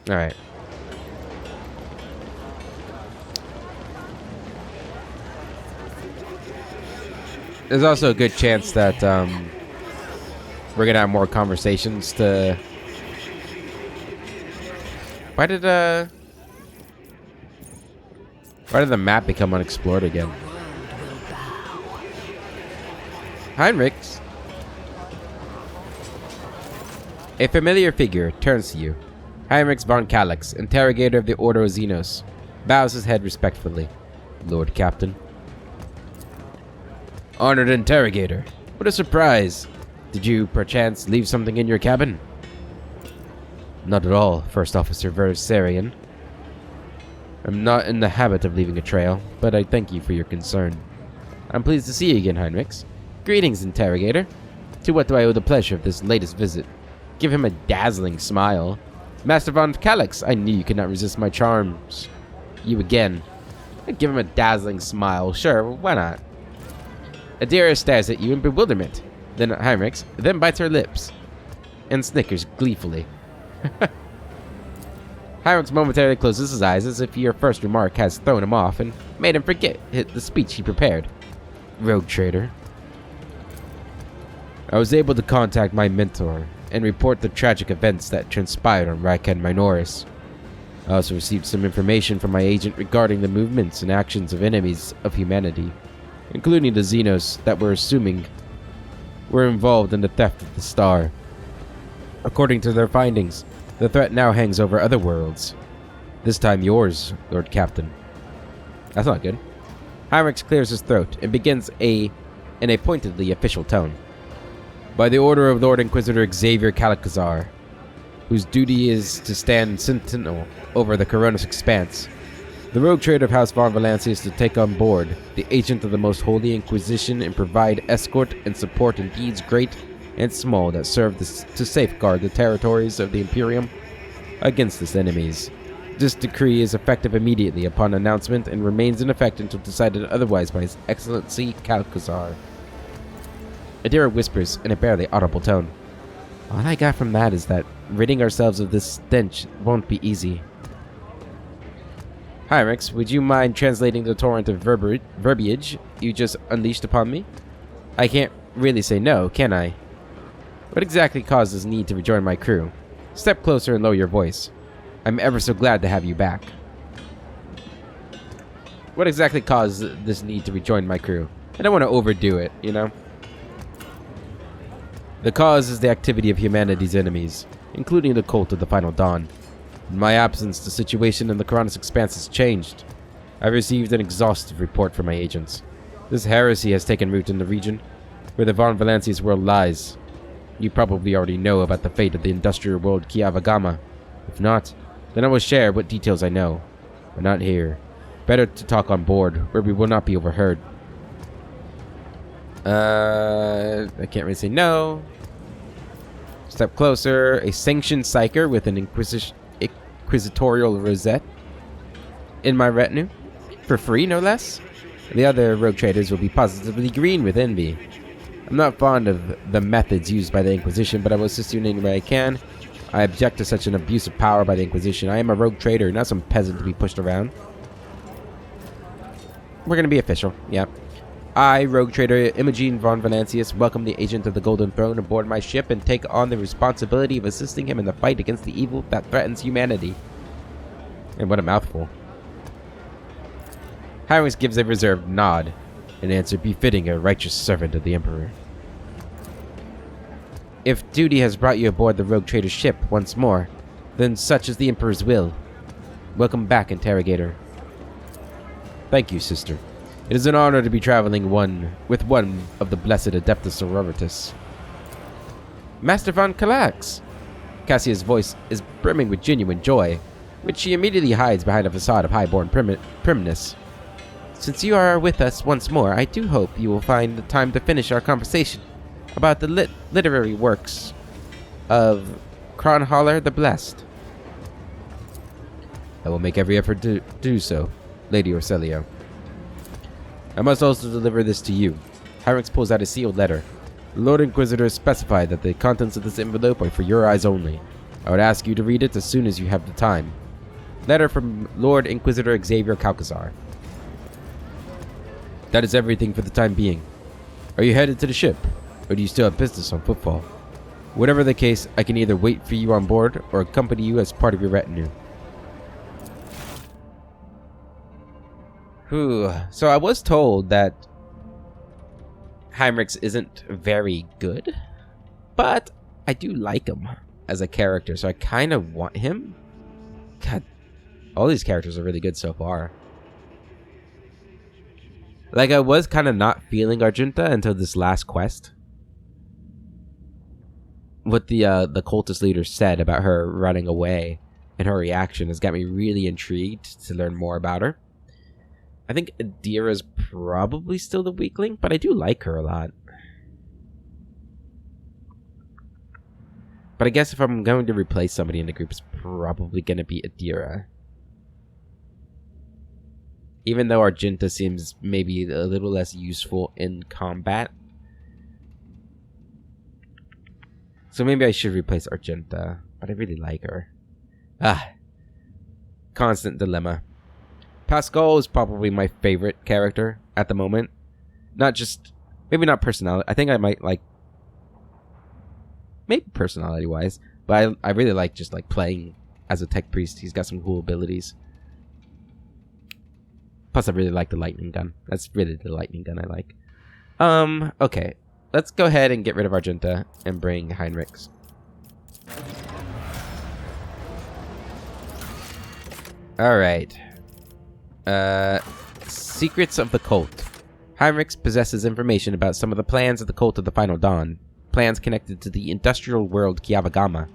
Alright. There's also a good chance that we're gonna have more conversations to... Why did the map become unexplored again? Heinrichs. A familiar figure turns to you. Heinrichs von Calix, interrogator of the Order of Xenos, bows his head respectfully. Lord Captain. Honored interrogator. What a surprise. Did you, perchance, leave something in your cabin? Not at all, First Officer Versarian. I'm not in the habit of leaving a trail, but I thank you for your concern. I'm pleased to see you again, Heinrichs. Greetings, interrogator. To what do I owe the pleasure of this latest visit? Give him a dazzling smile. Master von Calix, I knew you could not resist my charms. You again. I'd give him a dazzling smile. Sure, why not? Adira stares at you in bewilderment. Then at Heinrichs, then bites her lips. And snickers gleefully. Heinrichs momentarily closes his eyes as if your first remark has thrown him off and made him forget the speech he prepared. Rogue trader. I was able to contact my mentor and report the tragic events that transpired on Rakan Minoris. I also received some information from my agent regarding the movements and actions of enemies of humanity, including the Xenos that we're assuming were involved in the theft of the star. According to their findings, the threat now hangs over other worlds. This time yours, Lord Captain. That's not good. Heinrichs clears his throat and begins in a pointedly official tone. By the order of Lord Inquisitor Xavier Calcazar, whose duty is to stand sentinel over the Coronis Expanse, the rogue trader of House Von Valancia is to take on board the agent of the Most Holy Inquisition and provide escort and support in deeds great and small that serve to safeguard the territories of the Imperium against its enemies. This decree is effective immediately upon announcement and remains in effect until decided otherwise by His Excellency Calcazar. Adira whispers in a barely audible tone. All I got from that is that ridding ourselves of this stench won't be easy. Heinrichs, would you mind translating the torrent of verbiage you just unleashed upon me? I can't really say no, can I? What exactly caused this need to rejoin my crew? Step closer and lower your voice. I'm ever so glad to have you back. What exactly caused this need to rejoin my crew? I don't want to overdo it, you know? The cause is the activity of humanity's enemies, including the cult of the Final Dawn. In my absence, the situation in the Coronis Expanse has changed. I've received an exhaustive report from my agents. This heresy has taken root in the region, where the Von Valancius world lies. You probably already know about the fate of the industrial world Kiavagama. If not, then I will share what details I know. But not here. Better to talk on board, where we will not be overheard. I can't really say no. Step closer. A sanctioned psyker with an inquisitorial rosette in my retinue. For free, no less. The other rogue traders will be positively green with envy. I'm not fond of the methods used by the Inquisition, but I will assist you in any way I can. I object to such an abuse of power by the Inquisition. I am a rogue trader, not some peasant to be pushed around. We're going to be official, yep. I, rogue trader Imogen von Valancius, welcome the agent of the Golden Throne aboard my ship and take on the responsibility of assisting him in the fight against the evil that threatens humanity. And what a mouthful. Hyrix gives a reserved nod, an answer befitting a righteous servant of the Emperor. If duty has brought you aboard the rogue trader's ship once more, then such is the Emperor's will. Welcome back, Interrogator. Thank you, sister. It is an honor to be traveling with one of the blessed Adeptus Sororitas. Master von Calax! Cassia's voice is brimming with genuine joy, which she immediately hides behind a facade of highborn primness. Since you are with us once more, I do hope you will find the time to finish our conversation about the literary works of Kronhaller the Blessed. I will make every effort to do so, Lady Orselio. I must also deliver this to you. Hyrix pulls out a sealed letter. The Lord Inquisitor specified that the contents of this envelope are for your eyes only. I would ask you to read it as soon as you have the time. Letter from Lord Inquisitor Xavier Calcazar. That is everything for the time being. Are you headed to the ship, or do you still have business on footfall? Whatever the case, I can either wait for you on board or accompany you as part of your retinue. Whew. So I was told that Heinrichs isn't very good, but I do like him as a character, so I kind of want him. God, all these characters are really good so far. Like, I was kind of not feeling Argenta until this last quest. What the cultist leader said about her running away and her reaction has got me really intrigued to learn more about her. I think Adira's probably still the weak link, but I do like her a lot. But I guess if I'm going to replace somebody in the group, it's probably going to be Adira. Even though Argenta seems maybe a little less useful in combat. So maybe I should replace Argenta, but I really like her. Constant dilemma. Pascal is probably my favorite character at the moment. Not just, maybe not personality. I think I might like, maybe personality-wise, but I really like just like playing as a tech priest. He's got some cool abilities. Plus, I really like the lightning gun. That's really the lightning gun I like. Okay. Let's go ahead and get rid of Argenta and bring Heinrichs. Alright. Secrets of the Cult. Heinrichs possesses information about some of the plans of the Cult of the Final Dawn. Plans connected to the industrial world Kiavagama.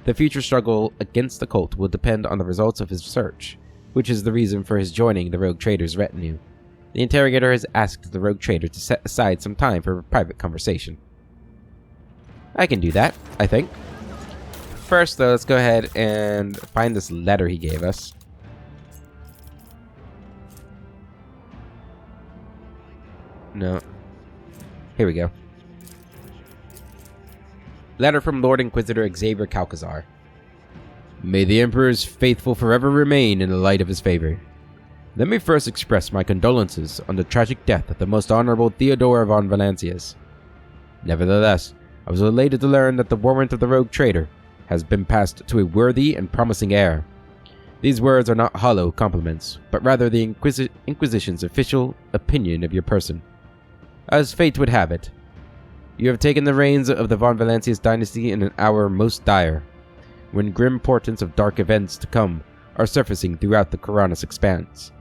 The future struggle against the cult will depend on the results of his search, which is the reason for his joining the Rogue Trader's retinue. The interrogator has asked the Rogue Trader to set aside some time for a private conversation. I can do that, I think. First, though, let's go ahead and find this letter he gave us. No. Here we go. Letter from Lord Inquisitor Xavier Calcazar. May the Emperor's faithful forever remain in the light of his favor. Let me first express my condolences on the tragic death of the most honorable Theodora von Valancius. Nevertheless, I was elated to learn that the warrant of the Rogue Trader has been passed to a worthy and promising heir. These words are not hollow compliments, but rather the Inquisition's official opinion of your person. As fate would have it, you have taken the reins of the von Valancius dynasty in an hour most dire, when grim portents of dark events to come are surfacing throughout the Koranos expanse.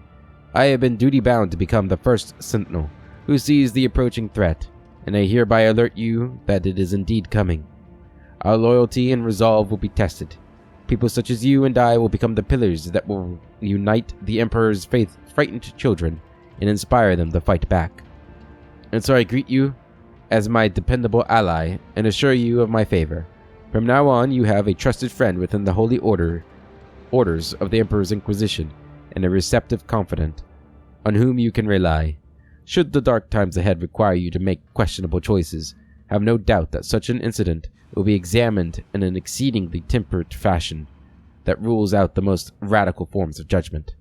I have been duty-bound to become the first sentinel who sees the approaching threat, and I hereby alert you that it is indeed coming. Our loyalty and resolve will be tested. People such as you and I will become the pillars that will unite the Emperor's frightened children and inspire them to fight back. And so I greet you as my dependable ally and assure you of my favor. From now on, you have a trusted friend within the Holy Orders of the Emperor's Inquisition, and a receptive confidant on whom you can rely. Should the dark times ahead require you to make questionable choices, have no doubt that such an incident will be examined in an exceedingly temperate fashion that rules out the most radical forms of judgment.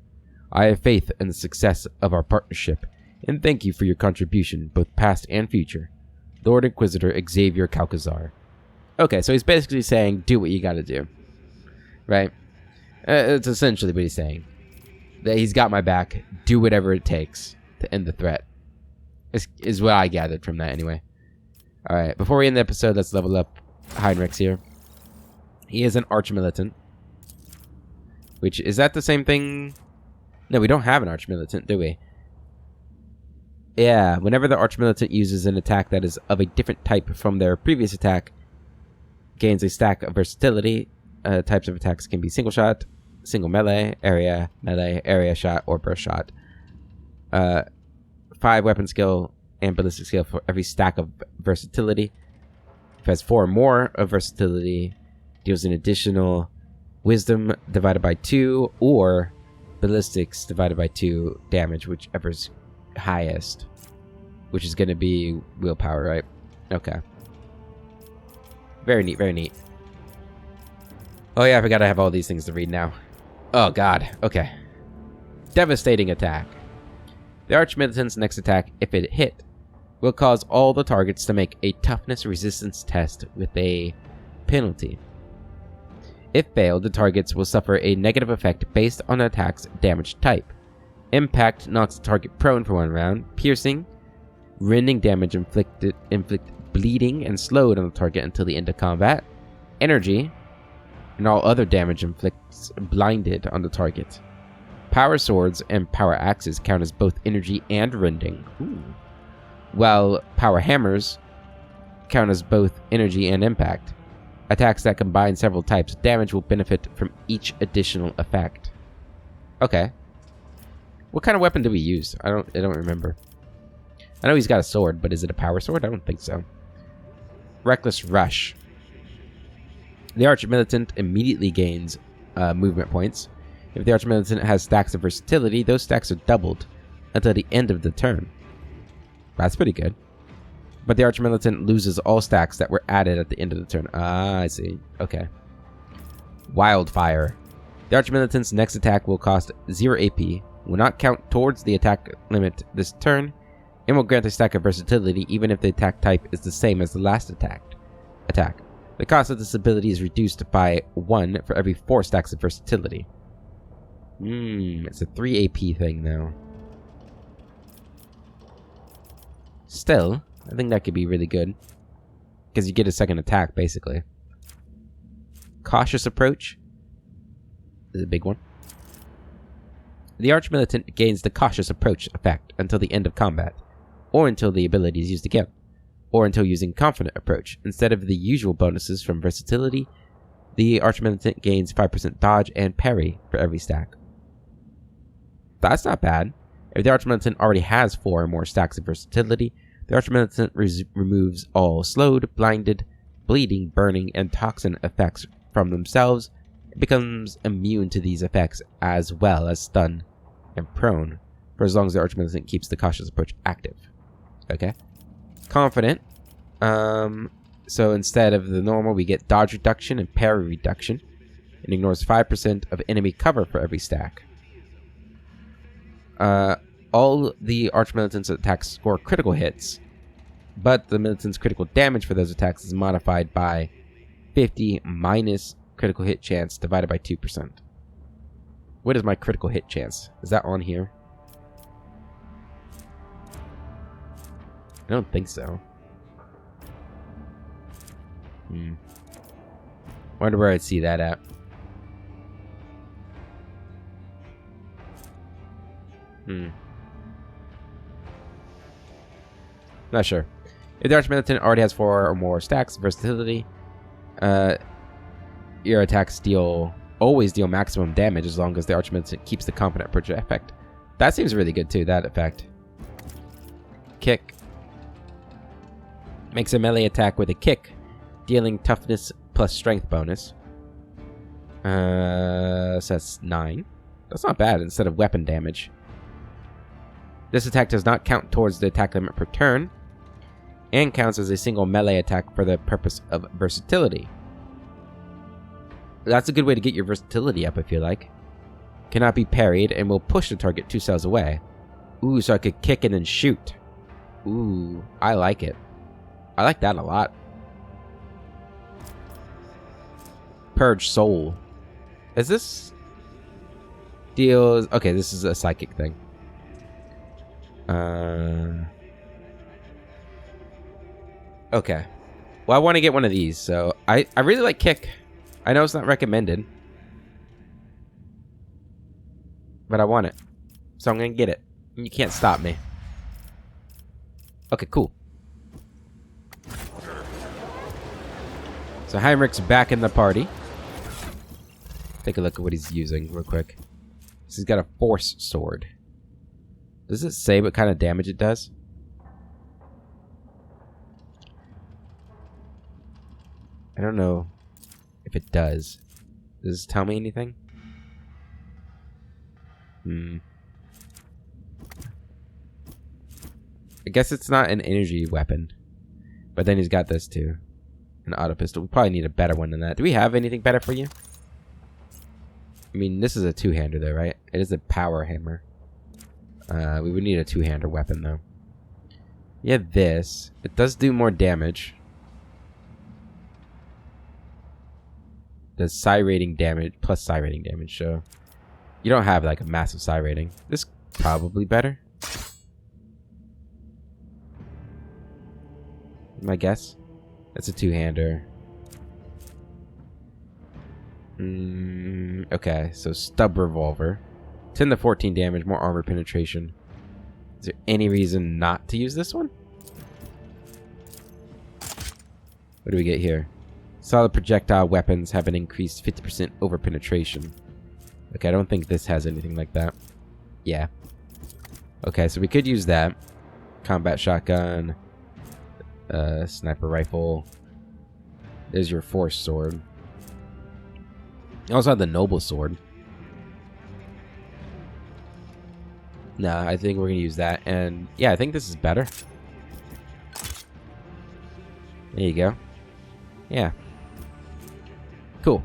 I have faith in the success of our partnership, and thank you for your contribution, both past and future. Lord Inquisitor Xavier Calcazar. Okay, so he's basically saying, do what you gotta do. Right? It's essentially what he's saying. That he's got my back, do whatever it takes to end the threat. Is what I gathered from that anyway. Alright, before we end the episode, let's level up Heinrichs here. He is an archmilitant. Which, is that the same thing? No, we don't have an archmilitant, do we? Yeah, whenever the archmilitant uses an attack that is of a different type from their previous attack, gains a stack of versatility. Types of attacks can be single shot, single melee, area shot, or burst shot. 5 weapon skill and ballistic skill for every stack of versatility. If it has 4 or more of versatility, deals an additional wisdom divided by 2 or ballistics divided by 2 damage, whichever's highest. Which is going to be willpower, right? Okay. Very neat, very neat. Oh yeah, I forgot I have all these things to read now. Oh god, okay. Devastating attack. The Archmilitant's next attack, if it hit, will cause all the targets to make a toughness resistance test with a penalty. If failed, the targets will suffer a negative effect based on the attack's damage type. Impact knocks the target prone for 1 round. Piercing, rending damage inflict bleeding and slowed on the target until the end of combat. Energy, and all other damage inflicts blinded on the target. Power swords and power axes count as both energy and rending. Ooh. While power hammers count as both energy and impact. Attacks that combine several types of damage will benefit from each additional effect. Okay. What kind of weapon do we use? I don't remember. I know he's got a sword, but is it a power sword? I don't think so. Reckless Rush. The Archmilitant immediately gains movement points. If the Archmilitant has stacks of versatility, those stacks are doubled until the end of the turn. That's pretty good. But the Archmilitant loses all stacks that were added at the end of the turn. Ah, I see. Okay. Wildfire. The Archmilitant's next attack will cost 0 AP, will not count towards the attack limit this turn, and will grant a stack of versatility even if the attack type is the same as the last attack. The cost of this ability is reduced by 1 for every 4 stacks of versatility. It's a 3 AP thing now. Still, I think that could be really good. Because you get a second attack, basically. Cautious Approach is a big one. The Archmilitant gains the Cautious Approach effect until the end of combat, or until the ability is used again, or until using Confident Approach. Instead of the usual bonuses from versatility, the Archmilitant gains 5% dodge and parry for every stack. That's not bad. If the Archmilitant already has 4 or more stacks of versatility, the Archmilitant removes all slowed, blinded, bleeding, burning, and toxin effects from themselves. It becomes immune to these effects as well as stun and prone for as long as the Archmilitant keeps the Cautious Approach active. Okay. Confident. So instead of the normal, we get dodge reduction and parry reduction. It ignores 5% of enemy cover for every stack. All the Archmilitant's attacks score critical hits, but the militant's critical damage for those attacks is modified by 50 minus critical hit chance divided by 2%. What is my critical hit chance? Is that on here? I don't think so. Wonder where I'd see that at. Not sure. If the Archmilitant already has 4 or more stacks, versatility, your attacks always deal maximum damage as long as the Archmilitant keeps the competent project effect. That seems really good too, that effect. Kick. Makes a melee attack with a kick, dealing toughness plus strength bonus. So that's 9. That's not bad instead of weapon damage. This attack does not count towards the attack limit per turn, and counts as a single melee attack for the purpose of versatility. That's a good way to get your versatility up, I feel like. Cannot be parried, and will push the target 2 cells away. Ooh, so I could kick and then shoot. Ooh, I like it. I like that a lot. Purge Soul. Is this... deals... Okay, this is a psychic thing. Okay. Well, I want to get one of these, so... I really like Kick. I know it's not recommended. But I want it. So I'm going to get it. You can't stop me. Okay, cool. So Heinrich's back in the party. Take a look at what he's using real quick. So he's got a Force Sword. Does it say what kind of damage it does? I don't know if it does. Does this tell me anything? I guess it's not an energy weapon. But then he's got this too. An auto pistol. We probably need a better one than that. Do we have anything better for you? I mean, this is a two-hander though, right? It is a power hammer. We would need a two-hander weapon though. Yeah, this. It does do more damage. Does psi rating damage plus psi rating damage, so you don't have like a massive psi rating. This probably better. My guess. It's a two-hander. Okay, so stub revolver. 10 to 14 damage, more armor penetration. Is there any reason not to use this one? What do we get here? Solid projectile weapons have an increased 50% over penetration. Okay, I don't think this has anything like that. Yeah. Okay, so we could use that. Combat shotgun. Sniper rifle. There's your Force Sword. You also have the Noble Sword. Nah, I think we're gonna use that. And yeah, I think this is better. There you go. Yeah. Cool.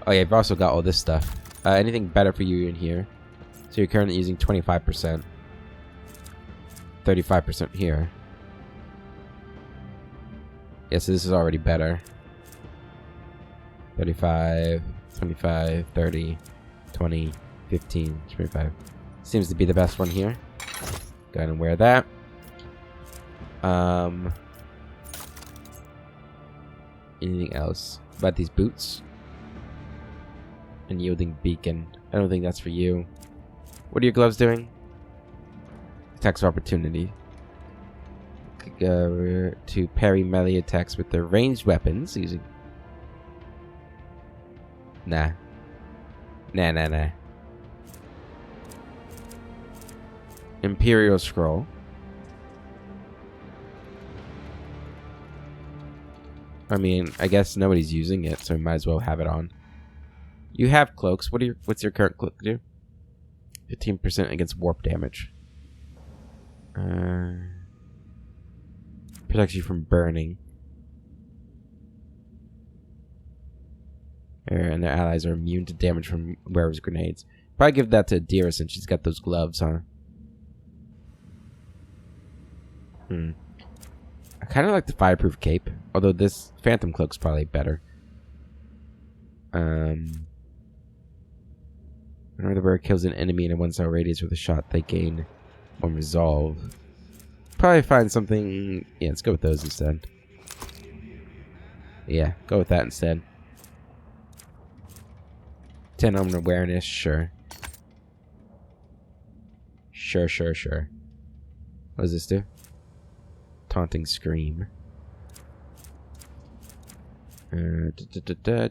Oh yeah, I've also got all this stuff. Anything better for you in here? So you're currently using 25%. 35% here. Yeah, so this is already better. 35, 25, 30, 20, 15, 25. Seems to be the best one here. Go ahead and wear that. Anything else about these boots? Unyielding beacon. I don't think that's for you. What are your gloves doing? Attacks of opportunity. To parry melee attacks with their ranged weapons using. Nah. Nah. Imperial Scroll. I mean, I guess nobody's using it, so we might as well have it on. You have cloaks. What's your current cloak do? 15% against warp damage. Protects you from burning. And their allies are immune to damage from wearer's grenades. Probably give that to Adira since she's got those gloves, huh? I kind of like the fireproof cape, although this phantom cloak's probably better. Whenever the bear kills an enemy in a 1 cell radius with a shot, they gain 1 resolve. Probably find something... Yeah, let's go with those instead. Yeah, go with that instead. 10 on awareness, sure. Sure. What does this do? Taunting Scream.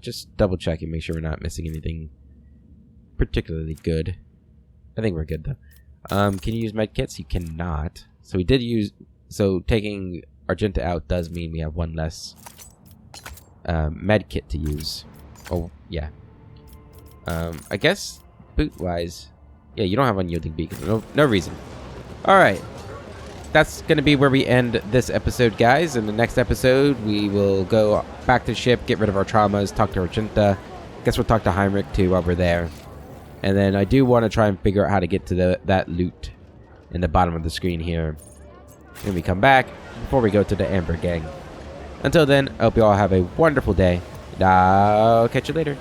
Just double checking, make sure we're not missing anything particularly good. I think we're good though. Can you use medkits? You cannot. So we did use... So taking Argenta out does mean we have 1 less medkit to use. Oh, yeah. I guess boot-wise... Yeah, you don't have unyielding beacon. No reason. Alright. That's going to be where we end this episode, guys. In the next episode, we will go back to the ship, get rid of our traumas, talk to Argenta. Guess we'll talk to Heinrich, too, while we're there. And then I do want to try and figure out how to get to that loot in the bottom of the screen here. When we come back, before we go to the Amber Gang. Until then, I hope you all have a wonderful day. And I'll catch you later.